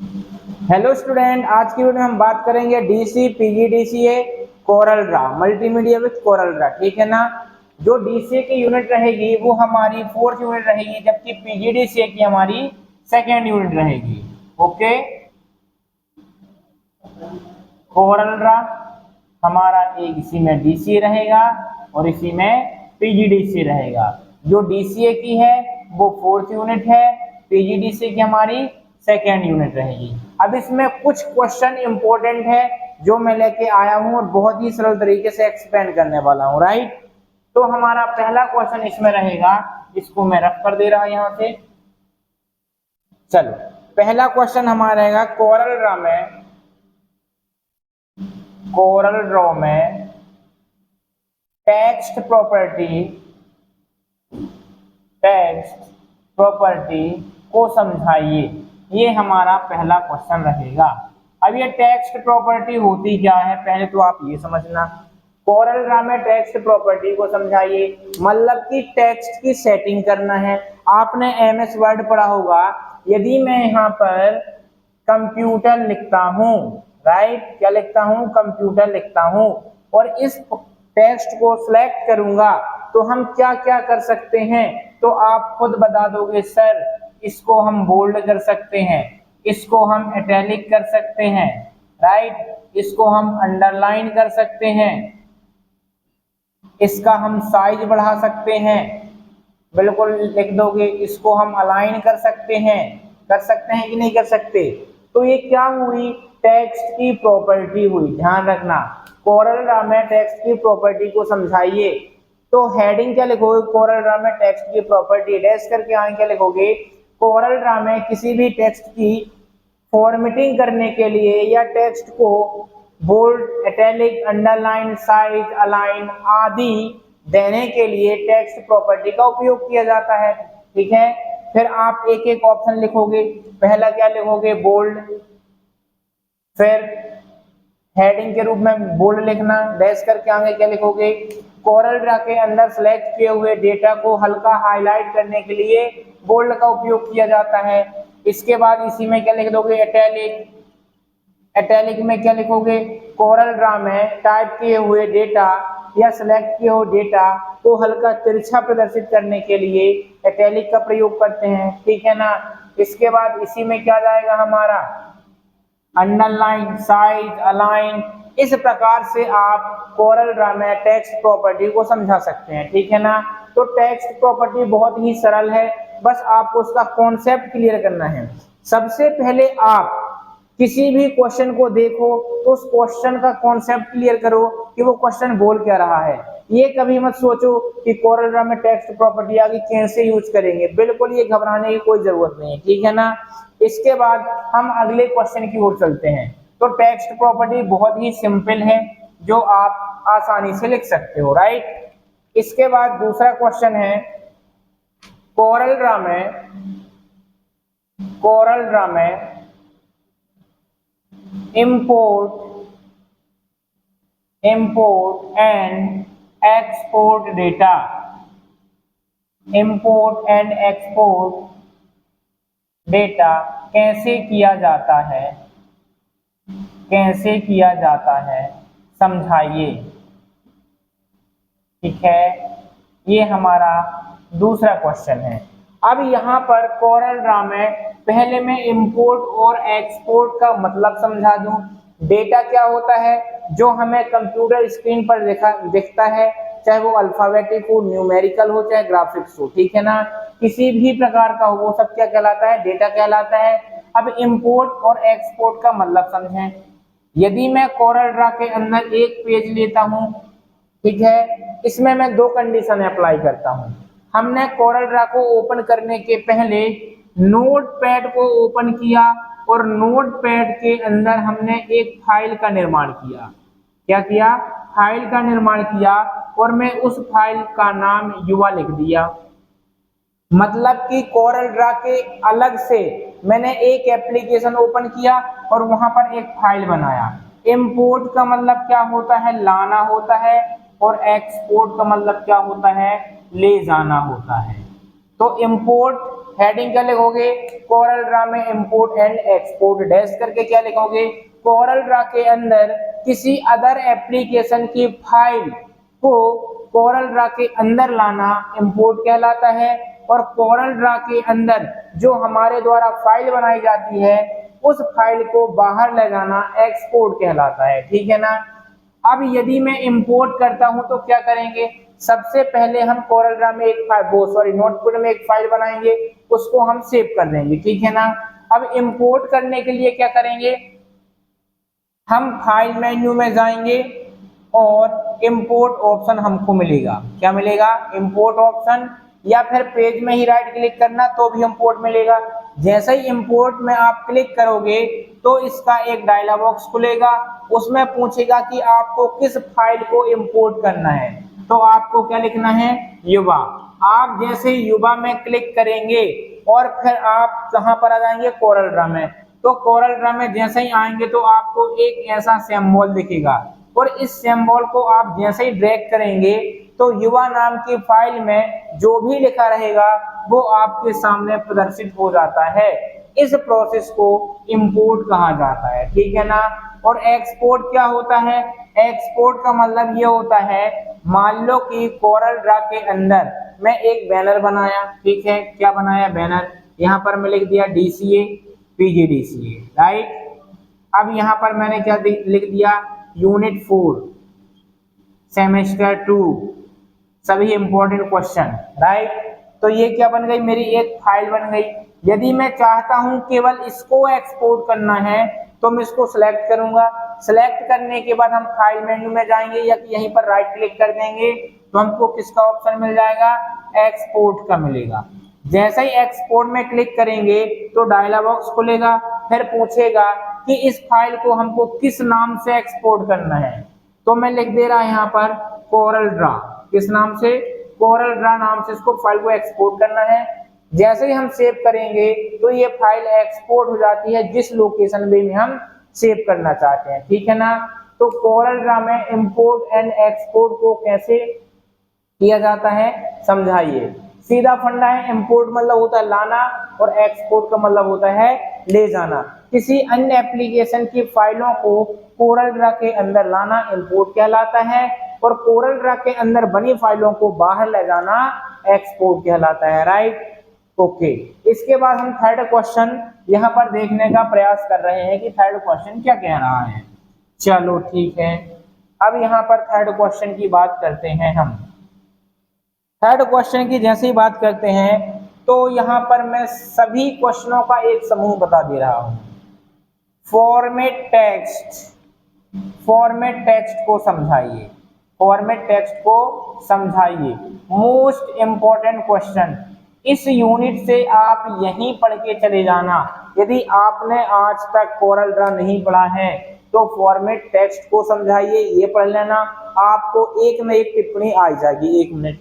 Hello student, आज की video में हम बात करेंगे DC PGDCA Corel Draw multimedia with Corel Draw. ठीक है ना। जो डीसीए की यूनिट रहेगी वो हमारी फोर्थ यूनिट रहेगी, जबकि पीजीडीसीए की हमारी सेकेंड यूनिट रहेगी। ओके, कोरल ड्रा हमारा एक इसी में डीसीए रहेगा और इसी में पीजीडीसीए रहेगा। जो डीसीए की है वो फोर्थ यूनिट है, पीजीडीसीए की हमारी सेकेंड यूनिट रहेगी। अब इसमें कुछ क्वेश्चन इंपॉर्टेंट है जो मैं लेके आया हूं और बहुत ही सरल तरीके से एक्सप्लेन करने वाला हूं। राइट, तो हमारा पहला क्वेश्चन इसमें रहेगा, इसको मैं रख कर दे रहा हूं यहां से। चलो, पहला क्वेश्चन हमारा रहेगा कोरल ड्रॉ में टेक्स्ट प्रॉपर्टी को समझाइए। ये हमारा पहला क्वेश्चन रहेगा। अब ये टेक्स्ट प्रॉपर्टी होती क्या है, पहले तो आप ये समझना। कोरल ड्रा में टेक्स्ट प्रॉपर्टी को समझाइए मतलब कि टेक्स्ट की सेटिंग करना है। आपने एमएस वर्ड पढ़ा होगा। यदि मैं यहाँ पर कंप्यूटर लिखता हूँ, राइट, क्या लिखता हूँ, कंप्यूटर लिखता हूँ, और इस टेक्स्ट को सिलेक्ट करूंगा तो हम क्या क्या कर सकते हैं, तो आप खुद बता दोगे सर। इसको हम बोल्ड कर सकते हैं, इसको हम इटैलिक कर सकते हैं, राइट, इसको हम अंडरलाइन कर सकते हैं, इसका हम साइज बढ़ा सकते हैं, बिल्कुल लिख दोगे। इसको हम अलाइन कर सकते हैं कि नहीं कर सकते। तो ये क्या हुई, टेक्स्ट की प्रॉपर्टी हुई। ध्यान रखना, कोरल ड्रा में टेक्स्ट की प्रॉपर्टी को समझाइए। तो हेडिंग क्या लिखोगे, कोरल ड्रा में टेक्स्ट की प्रॉपर्टी, डैश करके आगे क्या लिखोगे, कोरल ड्रा में किसी भी टेक्स्ट की फॉर्मेटिंग करने के लिए या टेक्स्ट को bold, italic, underline, size, align आदि देने के लिए टेक्स्ट प्रॉपर्टी का उपयोग किया जाता है। ठीक है, फिर आप एक एक ऑप्शन लिखोगे। पहला क्या लिखोगे, बोल्ड, फिर हेडिंग के रूप में बोल्ड लिखना, डैश करके आगे क्या लिखोगे, कोरल ड्रा के अंदर सेलेक्ट किए हुए डेटा को हल्का हाईलाइट करने के लिए बोल्ड का उपयोग किया जाता है। इसके बाद इसी में क्या लिख दोगे, इटैलिक में क्या लिखोगे, कोरल ड्रा में टाइप किए हुए डेटा या सिलेक्ट किए हुए डेटा को हल्का तिरछा प्रदर्शित करने के लिए इटैलिक का प्रयोग करते हैं। ठीक है ना। इसके बाद इसी में क्या जाएगा हमारा, अंडरलाइन, साइज, अलाइन। इस प्रकार से आप कोरल ड्रा में टेक्स्ट प्रॉपर्टी को समझा सकते हैं। ठीक है ना। तो टेक्स्ट प्रॉपर्टी बहुत ही सरल है, बस आपको उसका कॉन्सेप्ट क्लियर करना है। सबसे पहले आप किसी भी क्वेश्चन को देखो तो उस क्वेश्चन का कॉन्सेप्ट क्लियर करो कि वो क्वेश्चन बोल क्या रहा है। ये कभी मत सोचो कि कोरल ड्रा में टेक्स्ट प्रॉपर्टी आगे कैसे यूज करेंगे, बिल्कुल ये घबराने की कोई जरूरत नहीं है। ठीक है ना। इसके बाद हम अगले क्वेश्चन की ओर चलते हैं। तो टेक्स्ट प्रॉपर्टी बहुत ही सिंपल है जो आप आसानी से लिख सकते हो। राइट, इसके बाद दूसरा क्वेश्चन है, कोरल ड्रा में import and export data, import and export data कैसे किया जाता है समझाइए। ठीक है, ये हमारा दूसरा क्वेश्चन है। अब यहाँ पर कोरल ड्रा में पहले मैं इंपोर्ट और एक्सपोर्ट का मतलब समझा दूं। डेटा क्या होता है, जो हमें कंप्यूटर स्क्रीन पर दिखता है, चाहे वो अल्फाबेटिक हो, न्यूमेरिकल हो, चाहे ग्राफिक्स हो। ठीक है ना, किसी भी प्रकार का हो, वो सब क्या कहलाता है, डेटा कहलाता है। अब इंपोर्ट और एक्सपोर्ट का मतलब समझें। यदि मैं कोरल ड्रा के अंदर एक पेज लेता हूं, ठीक है, इसमें मैं दो कंडीशन अप्लाई करता हूं। हमने कोरल ड्रा को ओपन करने के पहले नोटपैड को ओपन किया और नोटपैड के अंदर हमने एक फाइल का निर्माण किया। क्या किया, फाइल का निर्माण किया, और मैं उस फाइल का नाम युवा लिख दिया। मतलब कि कोरल ड्रा के अलग से मैंने एक एप्लीकेशन ओपन किया और वहां पर एक फाइल बनाया। इंपोर्ट का मतलब क्या होता है, लाना होता है, और एक्सपोर्ट का मतलब क्या होता है, ले जाना होता है। तो इंपोर्ट हेडिंग क्या लिखोगे, कोरल ड्रा में इंपोर्ट एंड एक्सपोर्ट, डैश करके क्या लिखोगे, कोरल ड्रा के अंदर किसी अदर एप्लीकेशन की फाइल को कोरल ड्रा के अंदर लाना इंपोर्ट कहलाता है, और कोरल ड्रा के अंदर जो हमारे द्वारा फाइल बनाई जाती है उस फाइल को बाहर ले जाना एक्सपोर्ट कहलाता है। ठीक है ना। अब यदि मैं इंपोर्ट करता हूं तो क्या करेंगे, सबसे पहले हम कोरल ड्रा में एक फाइल नोटबुक में एक फाइल बनाएंगे, उसको हम सेव कर देंगे। ठीक है ना। अब इंपोर्ट करने के लिए क्या करेंगे, हम फाइल मेन्यू में जाएंगे और इंपोर्ट ऑप्शन हमको मिलेगा, क्या मिलेगा, इंपोर्ट ऑप्शन, या फिर पेज में ही राइट क्लिक करना तो भी इंपोर्ट मिलेगा। जैसे ही इंपोर्ट में आप क्लिक करोगे तो इसका एक डायलॉग बॉक्स खुलेगा, उसमें पूछेगा कि आपको किस फाइल को इंपोर्ट करना है, तो आपको क्या लिखना है, युवा। आप जैसे युवा में क्लिक करेंगे और फिर आप कहां पर आ जाएंगे, कोरल ड्रा में, तो कोरल ड्रा में जैसे ही आएंगे तो आपको एक ऐसा सिंबल दिखेगा, और इस सिंबल को आप जैसे ही ड्रैग करेंगे तो युवा नाम की फाइल में जो भी लिखा रहेगा वो आपके सामने प्रदर्शित हो जाता है। इस प्रोसेस को इंपोर्ट कहा जाता है। ठीक है ना। और एक्सपोर्ट क्या होता है, एक्सपोर्ट का मतलब ये होता है, मान लो कि कोरल ड्रा के अंदर मैं एक बैनर बनाया, ठीक है, क्या बनाया, बैनर, यहाँ पर मैं लिख दिया DCA PGDCA, राइट। अब यहाँ पर मैंने क्या लिख दिया, यूनिट 4 सेमेस्टर 2 सभी इंपॉर्टेंट क्वेश्चन, राइट। तो ये क्या बन गई, मेरी एक फाइल बन गई। यदि मैं चाहता हूं केवल इसको एक्सपोर्ट करना है तो मैं इसको सिलेक्ट करूंगा, सिलेक्ट करने के बाद हम फाइल मेन्यू में जाएंगे या यहीं पर राइट क्लिक कर देंगे तो हमको किसका ऑप्शन मिल जाएगा, एक्सपोर्ट का मिलेगा। जैसे ही एक्सपोर्ट में क्लिक करेंगे तो डायलॉग बॉक्स खुलेगा, फिर पूछेगा कि इस फाइल को हमको किस नाम से एक्सपोर्ट करना है, तो मैं लिख दे रहा यहाँ पर कोरल ड्रा, किस नाम से, कोरल ड्रा नाम से इसको फाइल को एक्सपोर्ट करना है। जैसे ही हम सेव करेंगे तो ये फाइल एक्सपोर्ट हो जाती है जिस लोकेशन में हम सेव करना चाहते हैं। ठीक है ना। तो कोरल ड्रा में इंपोर्ट एंड एक्सपोर्ट को कैसे किया जाता है समझाइए। सीधा फंडा है, इंपोर्ट मतलब होता है लाना और एक्सपोर्ट का मतलब होता है ले जाना। किसी अन्य एप्लीकेशन की फाइलों को कोरल ड्रा के अंदर लाना इंपोर्ट कहलाता है, और कोरल ड्रा के अंदर बनी फाइलों को बाहर ले जाना एक्सपोर्ट कहलाता है, राइट। ओके, इसके बाद हम थर्ड क्वेश्चन यहाँ पर देखने का प्रयास कर रहे हैं कि थर्ड क्वेश्चन क्या कह रहा है। चलो ठीक है, अब यहाँ पर थर्ड क्वेश्चन की बात करते हैं। हम थर्ड क्वेश्चन की जैसे ही बात करते हैं तो यहाँ पर मैं सभी क्वेश्चनों का एक समूह बता दे रहा हूँ। फॉर्मेट टेक्स्ट, फॉर्मेट टेक्स्ट को समझाइए, फॉर्मेट टेक्स्ट को समझाइए। मोस्ट इंपॉर्टेंट क्वेश्चन, इस यूनिट से आप यहीं पढ़ के चले जाना। यदि आपने आज तक कोरल ड्रा नहीं पढ़ा है तो फॉर्मेट टेक्स्ट को समझाइए, ये पढ़ लेना, आपको एक न एक टिप्पणी आ जाएगी। 1 मिनट।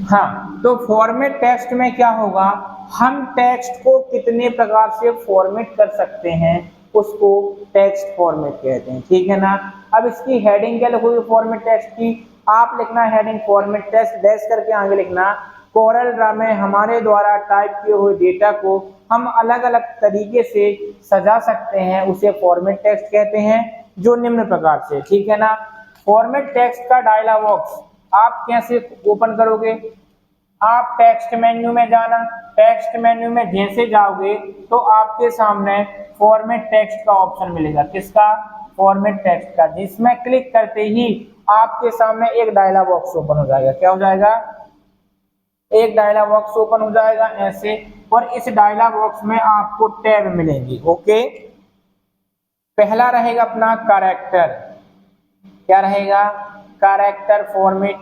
हाँ, तो फॉर्मेट टेक्स्ट में क्या होगा, हम टेक्स्ट को कितने प्रकार से फॉर्मेट कर सकते हैं उसको टेक्स्ट फॉर्मेट कहते हैं। ठीक है ना। अब इसकी हेडिंग क्या लिखोगे फॉर्मेट टेक्स्ट की, आप लिखना हेडिंग फॉर्मेट टेक्स्ट, डैश करके आगे लिखना कोरल ड्रा में हमारे द्वारा टाइप किए हुए डेटा को हम अलग अलग तरीके से सजा सकते हैं, उसे फॉर्मेट टेक्स्ट कहते हैं, जो निम्न प्रकार से। ठीक है ना। फॉर्मेट टेक्स्ट का डायलॉग बॉक्स आप कैसे ओपन करोगे, आप टेक्स्ट मेन्यू में जाना, टेक्स्ट मेन्यू में जैसे जाओगे तो आपके सामने फॉर्मेट टेक्स्ट का ऑप्शन मिलेगा, किसका, फॉर्मेट टेक्स्ट का, जिसमें क्लिक करते ही आपके सामने एक डायलॉग बॉक्स ओपन हो जाएगा। क्या हो जाएगा, एक डायलॉग बॉक्स ओपन हो जाएगा ऐसे, और इस डायलॉग बॉक्स में आपको टैब मिलेंगी। ओके, पहला रहेगा अपना कैरेक्टर, क्या रहेगा, कैरेक्टर फॉर्मेट,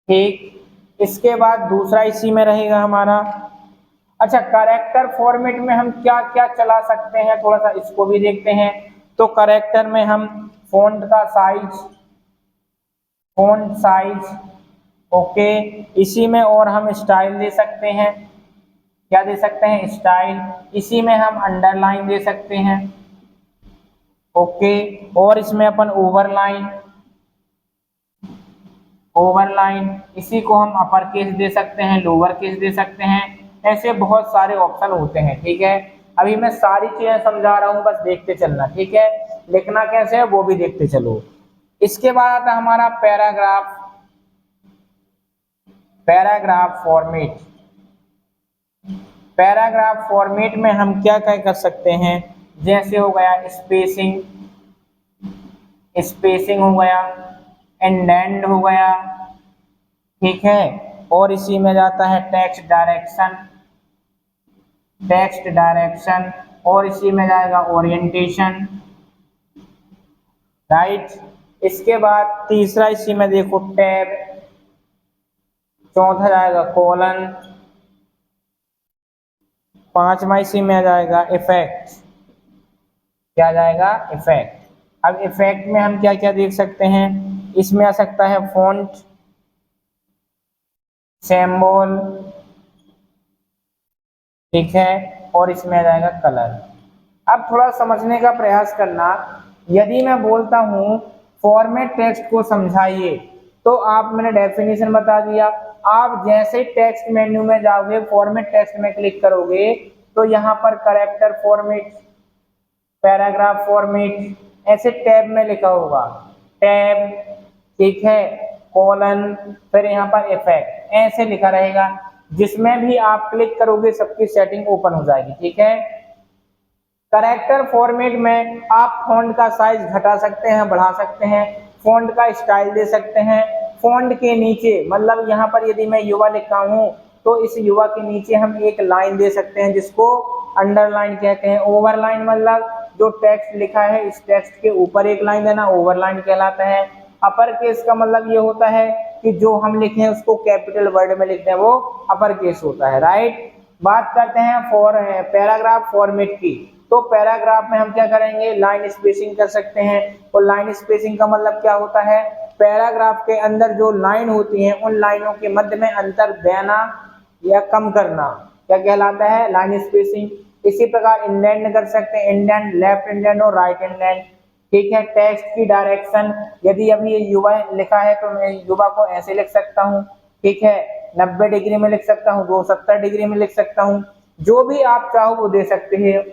ठीक। इसके बाद दूसरा इसी में रहेगा हमारा, अच्छा कैरेक्टर फॉर्मेट में हम क्या क्या चला सकते हैं, थोड़ा सा इसको भी देखते हैं। तो कैरेक्टर में हम फॉन्ट का साइज, फॉन्ट साइज, ओके, इसी में और हम स्टाइल दे सकते हैं, क्या दे सकते हैं, स्टाइल, इसी में हम अंडरलाइन दे सकते हैं, ओके, और इसमें अपन ओवरलाइन, ओवरलाइन, इसी को हम अपर केस दे सकते हैं, लोअर केस दे सकते हैं, ऐसे बहुत सारे ऑप्शन होते हैं। ठीक है, अभी मैं सारी चीजें समझा रहा हूँ, बस देखते चलना। ठीक है, लिखना कैसे है वो भी देखते चलो। इसके बाद आता है हमारा paragraph. Paragraph format. Paragraph format में हम क्या क्या कर सकते हैं, जैसे हो गया स्पेसिंग, स्पेसिंग हो गया, इंडेंट हो गया। ठीक है, और इसी में जाता है टेक्स्ट डायरेक्शन, टेक्स्ट डायरेक्शन, और इसी में जाएगा ओरिएंटेशन। राइट, इसके बाद तीसरा इसी में देखो टैब, चौथा जाएगा कॉलन, पांचवा इसी में आ जाएगा इफेक्ट। क्या जाएगा? इफेक्ट। अब इफेक्ट में हम क्या क्या देख सकते हैं, इसमें आ सकता है फॉन्ट, सिंबल, ठीक है, और इसमें आ जाएगा कलर। अब थोड़ा समझने का प्रयास करना, यदि मैं बोलता हूं फॉर्मेट टेक्स्ट को समझाइए, तो आप, मैंने डेफिनेशन बता दिया, आप जैसे टेक्स्ट मेन्यू में जाओगे, फॉर्मेट टेक्स्ट में क्लिक करोगे, तो यहाँ पर कैरेक्टर फॉर्मेट, पैराग्राफ फॉर्मेट, ऐसे टैब में लिखा होगा, टैब, ठीक है, कॉलन, फिर यहाँ पर इफेक्ट, ऐसे लिखा रहेगा। जिसमें भी आप क्लिक करोगे सबकी सेटिंग ओपन हो जाएगी। ठीक है, कैरेक्टर फॉर्मेट में आप फॉन्ट का साइज घटा सकते हैं, बढ़ा सकते हैं, फॉन्ट का स्टाइल दे सकते हैं। फॉन्ट के नीचे, मतलब यहाँ पर यदि मैं युवा लिखा हूँ, तो इस युवा के नीचे हम एक लाइन दे सकते हैं, जिसको अंडरलाइन कहते हैं। ओवरलाइन मतलब जो टेक्स्ट लिखा है, इस टेक्स्ट के ऊपर एक लाइन देना ओवरलाइन कहलाता है। अपर केस का मतलब ये होता है कि जो हम लिखे हैं उसको कैपिटल वर्ड में लिखते हैं, वो अपर केस होता है। राइट, बात करते हैं पैराग्राफ फॉर्मेट की। तो पैराग्राफ में हम क्या करेंगे, लाइन स्पेसिंग कर सकते हैं। और लाइन स्पेसिंग का मतलब क्या होता है, पैराग्राफ के अंदर जो लाइन होती हैं, उन लाइनों के मध्य में अंतर देना या कम करना, क्या कहलाता है, लाइन स्पेसिंग। इसी प्रकार इंडेंट कर सकते हैं, इंडेंट, लेफ्ट इंडेंट और राइट इंडेंट। ठीक है, टेक्स्ट की डायरेक्शन, यदि अभी ये युवा लिखा है तो मैं युवा को ऐसे लिख सकता हूँ। ठीक है, 90 डिग्री में लिख सकता हूँ, 270 डिग्री में लिख सकता हूँ, जो भी आप चाहो वो दे सकते हैं।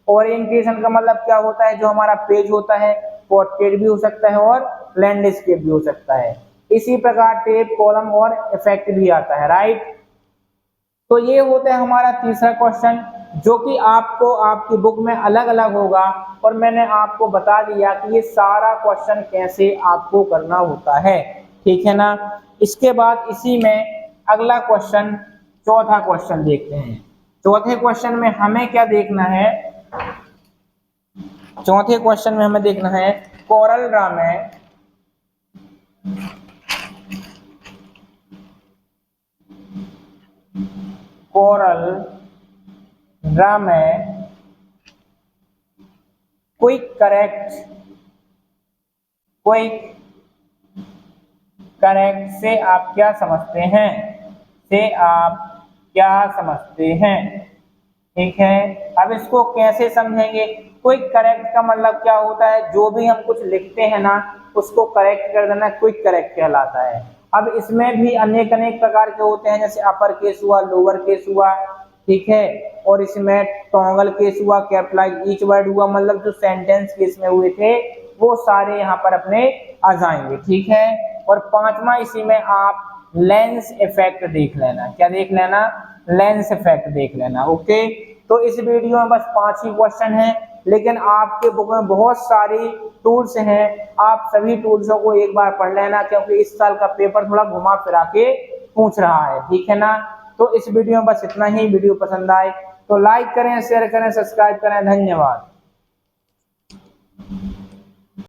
ओरिएंटेशन का मतलब क्या होता है, जो हमारा पेज होता है, पोर्ट्रेट भी हो सकता है और लैंडस्केप भी हो सकता है। इसी प्रकार टेप, कॉलम और इफेक्ट भी आता है। राइट, तो ये होता है हमारा तीसरा क्वेश्चन, जो कि आपको आपकी बुक में अलग अलग होगा, और मैंने आपको बता दिया कि ये सारा क्वेश्चन कैसे आपको करना होता है। ठीक है ना। इसके बाद इसी में अगला क्वेश्चन, चौथा क्वेश्चन देखते हैं। चौथे क्वेश्चन में हमें क्या देखना है, चौथे क्वेश्चन में हमें देखना है कोरल ड्रा में कोरल ड्रा में क्विक करेक्ट से आप क्या समझते हैं, से आप क्या समझते हैं। ठीक है, अब इसको कैसे समझेंगे। क्विक करेक्ट का मतलब क्या होता है, जो भी हम कुछ लिखते हैं ना, उसको करेक्ट कर देना क्विक करेक्ट कहलाता है। अब इसमें भी अनेक अनेक प्रकार के होते हैं, जैसे अपर केस हुआ, लोअर केस हुआ, ठीक है, और इसमें टॉगल केस हुआ, कैपिटलाइज ईच वर्ड हुआ, मतलब जो सेंटेंस केस में हुए थे वो सारे यहाँ पर अपने आ जाएंगे। ठीक है, और पांचवा इसी में आप लेंस इफेक्ट देख लेना। क्या देख लेना, लेंस इफेक्ट देख लेना। ओके, तो इस वीडियो में बस 5 ही क्वेश्चन हैं, लेकिन आपके बुक में बहुत सारी टूल्स हैं, आप सभी टूल्सों को एक बार पढ़ लेना, क्योंकि इस साल का पेपर थोड़ा घुमा फिरा के पूछ रहा है। ठीक है ना, तो इस वीडियो में बस इतना ही। वीडियो पसंद आए तो लाइक करें, शेयर करें, सब्सक्राइब करें। धन्यवाद।